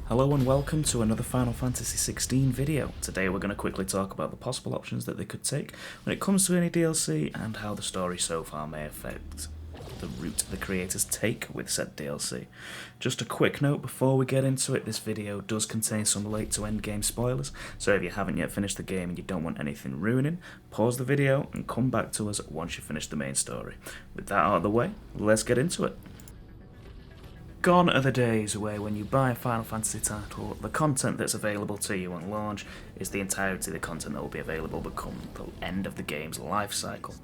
Hello and welcome to another Final Fantasy XVI video. Today we're going to quickly talk about the possible options that they could take when it comes to any DLC and how the story so far may affect the route the creators take with said DLC. Just a quick note before we get into it, this video does contain some late to end game spoilers, so if you haven't yet finished the game and you don't want anything ruining, pause the video and come back to us once you finish the main story. With that out of the way, let's get into it. Gone are the days where when you buy a Final Fantasy title, the content that's available to you on launch is the entirety of the content that will be available come the end of the game's life cycle.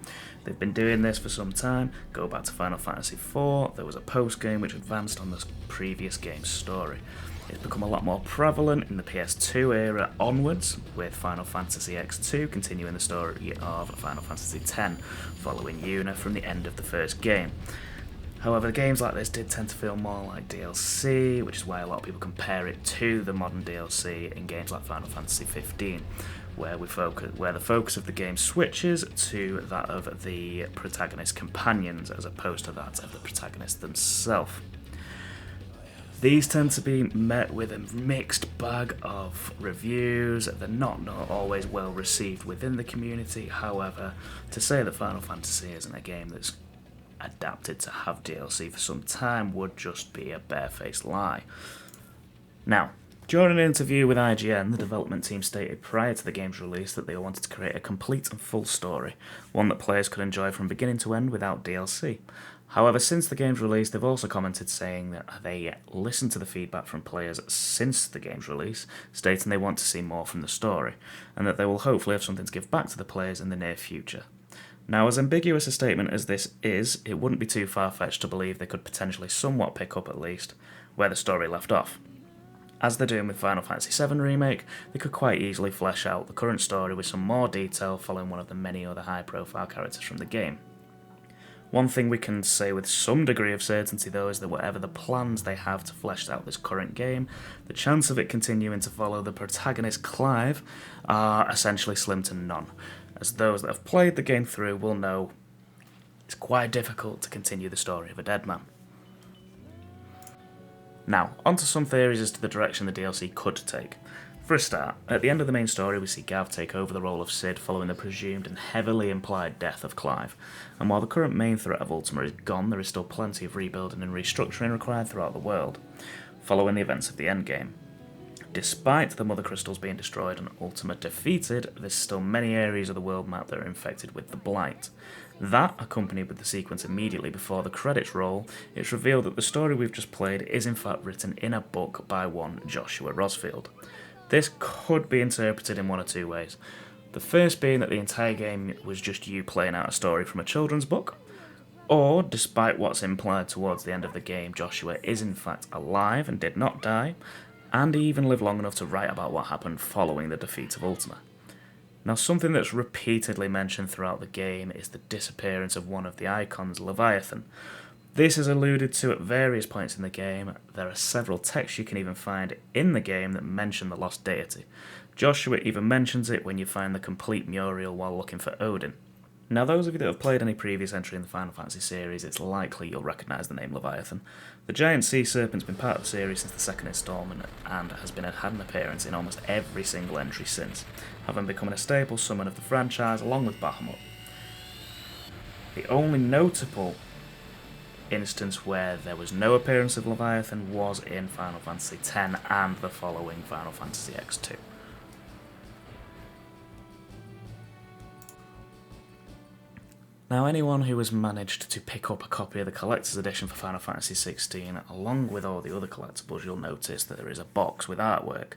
They've been doing this for some time. Go back to Final Fantasy IV, there was a post-game which advanced on the previous game's story. It's become a lot more prevalent in the PS2 era onwards, with Final Fantasy X2 continuing the story of Final Fantasy X, following Yuna from the end of the first game. However, games like this did tend to feel more like DLC, which is why a lot of people compare it to the modern DLC in games like Final Fantasy XV, where the focus of the game switches to that of the protagonist's companions as opposed to that of the protagonist themselves. These tend to be met with a mixed bag of reviews. They're not always well received within the community. However, to say that Final Fantasy isn't a game that's adapted to have DLC for some time would just be a barefaced lie. Now, during an interview with IGN, the development team stated prior to the game's release that they wanted to create a complete and full story, one that players could enjoy from beginning to end without DLC. However, since the game's release, they've also commented saying that they listened to the feedback from players since the game's release, stating they want to see more from the story, and that they will hopefully have something to give back to the players in the near future. Now, as ambiguous a statement as this is, it wouldn't be too far-fetched to believe they could potentially somewhat pick up, at least, where the story left off. As they're doing with Final Fantasy VII Remake, they could quite easily flesh out the current story with some more detail following one of the many other high-profile characters from the game. One thing we can say with some degree of certainty, though, is that whatever the plans they have to flesh out this current game, the chance of it continuing to follow the protagonist Clive are essentially slim to none, as those that have played the game through will know it's quite difficult to continue the story of a dead man. Now, onto some theories as to the direction the DLC could take. For a start, at the end of the main story we see Gav take over the role of Cid following the presumed and heavily implied death of Clive, and while the current main threat of Ultima is gone, there is still plenty of rebuilding and restructuring required throughout the world, following the events of the endgame. Despite the Mother Crystals being destroyed and Ultima defeated, there's still many areas of the world map that are infected with the Blight. That, accompanied with the sequence immediately before the credits roll, it's revealed that the story we've just played is in fact written in a book by one Joshua Rosfield. This could be interpreted in one of two ways. The first being that the entire game was just you playing out a story from a children's book, or, despite what's implied towards the end of the game, Joshua is in fact alive and did not die, and he even lived long enough to write about what happened following the defeat of Ultima. Now, something that's repeatedly mentioned throughout the game is the disappearance of one of the icons, Leviathan. This is alluded to at various points in the game. There are several texts you can even find in the game that mention the lost deity. Joshua even mentions it when you find the complete Muriel while looking for Odin. Now, those of you that have played any previous entry in the Final Fantasy series, it's likely you'll recognise the name Leviathan. The giant sea serpent's been part of the series since the second instalment and has had an appearance in almost every single entry since, having become a staple summon of the franchise along with Bahamut. The only notable instance where there was no appearance of Leviathan was in Final Fantasy X and the following Final Fantasy X2. Now, anyone who has managed to pick up a copy of the Collector's Edition for Final Fantasy XVI, along with all the other collectibles, you'll notice that there is a box with artwork.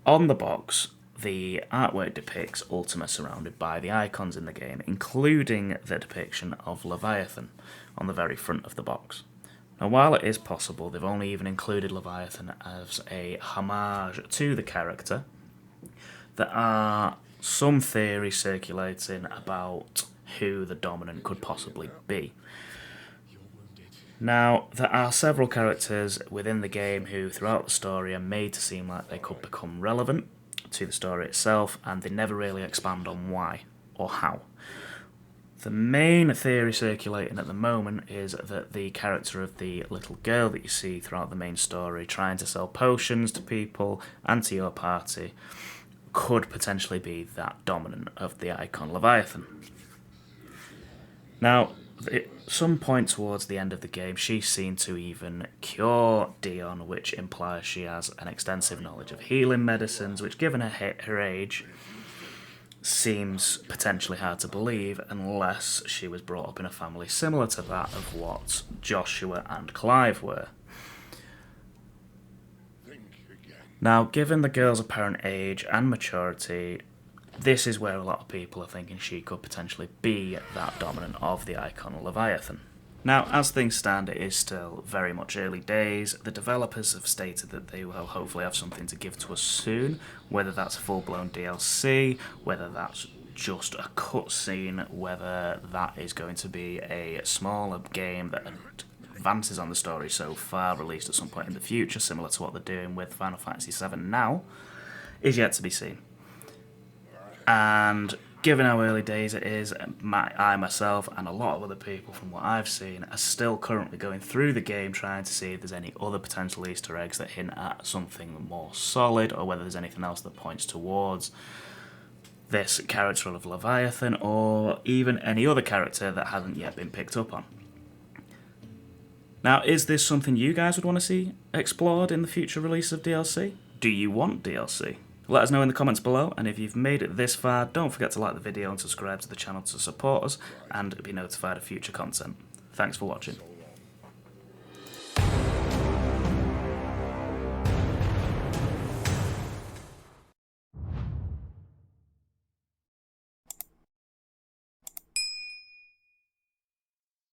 On the box, the artwork depicts Ultima surrounded by the icons in the game, including the depiction of Leviathan on the very front of the box. Now, while it is possible they've only even included Leviathan as a homage to the character, there are some theories circulating about who the dominant could possibly be. Now, there are several characters within the game who, throughout the story, are made to seem like they could become relevant to the story itself, and they never really expand on why or how. The main theory circulating at the moment is that the character of the little girl that you see throughout the main story trying to sell potions to people and to your party could potentially be that dominant of the Icon Leviathan. Now, at some point towards the end of the game, she's seen to even cure Dion, which implies she has an extensive knowledge of healing medicines, which, given her age, seems potentially hard to believe unless she was brought up in a family similar to that of what Joshua and Clive were. Now, given the girl's apparent age and maturity, this is where a lot of people are thinking she could potentially be that dominant of the Icon Leviathan. Now, as things stand, it is still very much early days. The developers have stated that they will hopefully have something to give to us soon, whether that's full-blown DLC, whether that's just a cutscene, whether that is going to be a smaller game that advances on the story so far, released at some point in the future, similar to what they're doing with Final Fantasy VII now, is yet to be seen. And given how early days it is, I myself and a lot of other people from what I've seen are still currently going through the game trying to see if there's any other potential Easter eggs that hint at something more solid, or whether there's anything else that points towards this character of Leviathan, or even any other character that hasn't yet been picked up on. Now, is this something you guys would want to see explored in the future release of DLC? Do you want DLC? Let us know in the comments below, and if you've made it this far, don't forget to like the video and subscribe to the channel to support us and be notified of future content. Thanks for watching.